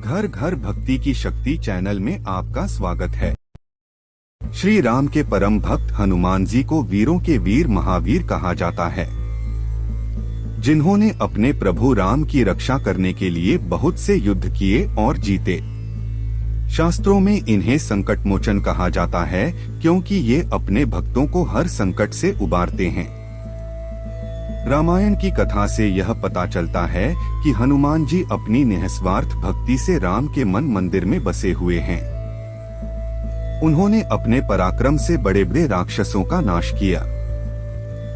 घर घर भक्ति की शक्ति चैनल में आपका स्वागत है। श्री राम के परम भक्त हनुमान जी को वीरों के वीर महावीर कहा जाता है, जिन्होंने अपने प्रभु राम की रक्षा करने के लिए बहुत से युद्ध किए और जीते। शास्त्रों में इन्हें संकट मोचन कहा जाता है, क्योंकि ये अपने भक्तों को हर संकट से उबारते हैं। रामायण की कथा से यह पता चलता है कि हनुमान जी अपनी निस्वार्थ भक्ति से राम के मन मंदिर में बसे हुए हैं। उन्होंने अपने पराक्रम से बड़े बड़े राक्षसों का नाश किया।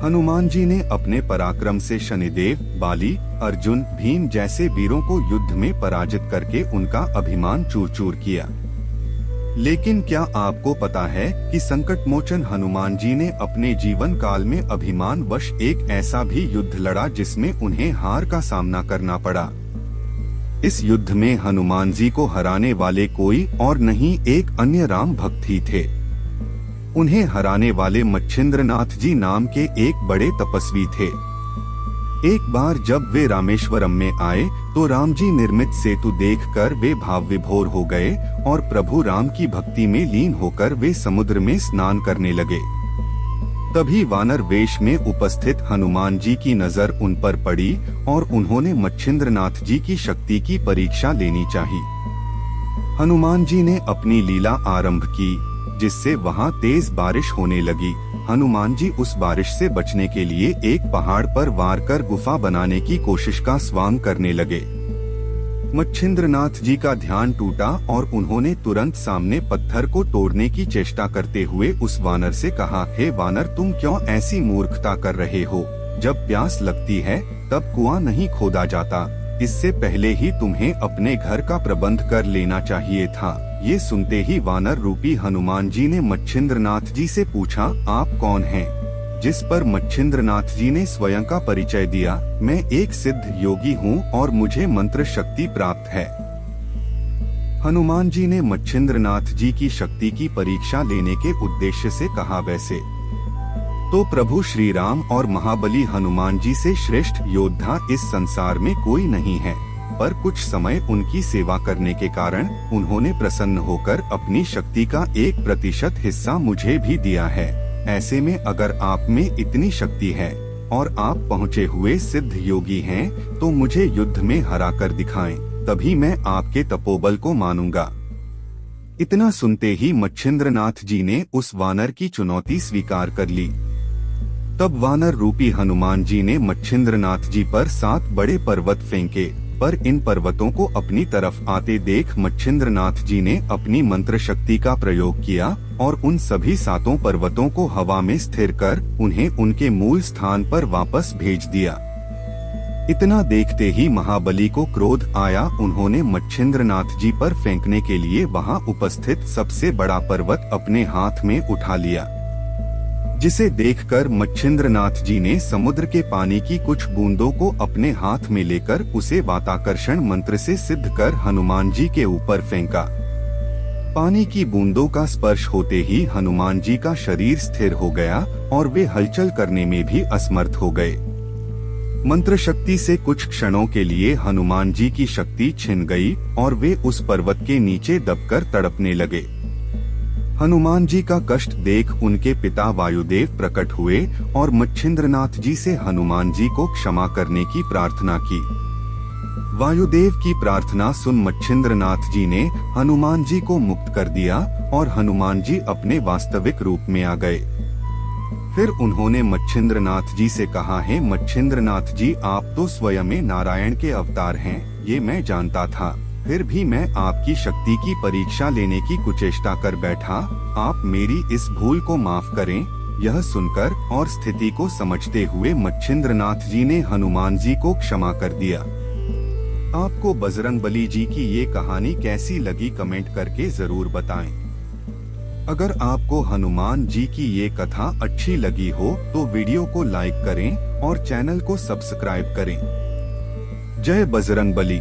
हनुमान जी ने अपने पराक्रम से शनिदेव, बाली, अर्जुन, भीम जैसे वीरों को युद्ध में पराजित करके उनका अभिमान चूर चूर किया। लेकिन क्या आपको पता है कि संकट मोचन हनुमान जी ने अपने जीवन काल में अभिमान वश एक ऐसा भी युद्ध लड़ा जिसमें उन्हें हार का सामना करना पड़ा। इस युद्ध में हनुमान जी को हराने वाले कोई और नहीं, एक अन्य राम भक्त ही थे। उन्हें हराने वाले मच्छिंद्रनाथ जी नाम के एक बड़े तपस्वी थे। एक बार जब वे रामेश्वरम में आए तो राम जी निर्मित सेतु देखकर वे भाव विभोर हो गए और प्रभु राम की भक्ति में लीन होकर वे समुद्र में स्नान करने लगे। तभी वानर वेश में उपस्थित हनुमान जी की नजर उन पर पड़ी और उन्होंने मच्छिंद्रनाथ जी की शक्ति की परीक्षा लेनी चाहिए। हनुमान जी ने अपनी लीला आरंभ की, जिससे वहां तेज बारिश होने लगी। हनुमान जी उस बारिश से बचने के लिए एक पहाड़ पर वार कर गुफा बनाने की कोशिश का स्वांग करने लगे। मच्छिंद्रनाथ जी का ध्यान टूटा और उन्होंने तुरंत सामने पत्थर को तोड़ने की चेष्टा करते हुए उस वानर से कहा, हे वानर, तुम क्यों ऐसी मूर्खता कर रहे हो? जब प्यास लगती है तब कुआं नहीं खोदा जाता। इससे पहले ही तुम्हें अपने घर का प्रबंध कर लेना चाहिए था। ये सुनते ही वानर रूपी हनुमान जी ने मच्छिंद्रनाथ जी से पूछा, आप कौन हैं? जिस पर मच्छिंद्रनाथ जी ने स्वयं का परिचय दिया, मैं एक सिद्ध योगी हूँ और मुझे मंत्र शक्ति प्राप्त है। हनुमान जी ने मच्छिंद्रनाथ जी की शक्ति की परीक्षा लेने के उद्देश्य से कहा, वैसे तो प्रभु श्री राम और महाबली हनुमान जी से श्रेष्ठ योद्धा इस संसार में कोई नहीं है, पर कुछ समय उनकी सेवा करने के कारण उन्होंने प्रसन्न होकर अपनी शक्ति का 1% हिस्सा मुझे भी दिया है। ऐसे में अगर आप में इतनी शक्ति है और आप पहुँचे हुए सिद्ध योगी हैं, तो मुझे युद्ध में हरा कर दिखाएं, तभी मैं आपके तपोबल को मानूंगा। इतना सुनते ही मच्छिंद्रनाथ जी ने उस वानर की चुनौती स्वीकार कर ली। तब वानर रूपी हनुमान जी ने मच्छिंद्रनाथ जी पर 7 बड़े पर्वत फेंके, पर इन पर्वतों को अपनी तरफ आते देख मच्छिंद्रनाथ जी ने अपनी मंत्र शक्ति का प्रयोग किया और उन सभी 7 पर्वतों को हवा में स्थिर कर उन्हें उनके मूल स्थान पर वापस भेज दिया। इतना देखते ही महाबली को क्रोध आया। उन्होंने मच्छिंद्रनाथ जी पर फेंकने के लिए वहां उपस्थित सबसे बड़ा पर्वत अपने हाथ में उठा लिया, जिसे देखकर मच्छिंद्रनाथ जी ने समुद्र के पानी की कुछ बूंदों को अपने हाथ में लेकर उसे वाताकर्षण मंत्र से सिद्ध कर हनुमान जी के ऊपर फेंका। पानी की बूंदों का स्पर्श होते ही हनुमान जी का शरीर स्थिर हो गया और वे हलचल करने में भी असमर्थ हो गए। मंत्र शक्ति से कुछ क्षणों के लिए हनुमान जी की शक्ति छिन गई और वे उस पर्वत के नीचे दबकर तड़पने लगे। हनुमान जी का कष्ट देख उनके पिता वायुदेव प्रकट हुए और मच्छिंद्रनाथ जी से हनुमान जी को क्षमा करने की प्रार्थना की। वायुदेव की प्रार्थना सुन मच्छिंद्रनाथ जी ने हनुमान जी को मुक्त कर दिया और हनुमान जी अपने वास्तविक रूप में आ गए। फिर उन्होंने मच्छिंद्रनाथ जी से कहा, है मच्छिंद्रनाथ जी, आप तो स्वयं नारायण के अवतार हैं, ये मैं जानता था। फिर भी मैं आपकी शक्ति की परीक्षा लेने की कुचेष्टा कर बैठा। आप मेरी इस भूल को माफ करें। यह सुनकर और स्थिति को समझते हुए मच्छिंद्रनाथ जी ने हनुमान जी को क्षमा कर दिया। आपको बजरंगबली जी की ये कहानी कैसी लगी, कमेंट करके जरूर बताएं। अगर आपको हनुमान जी की ये कथा अच्छी लगी हो तो वीडियो को लाइक करें और चैनल को सब्सक्राइब करें। जय बजरंगबली।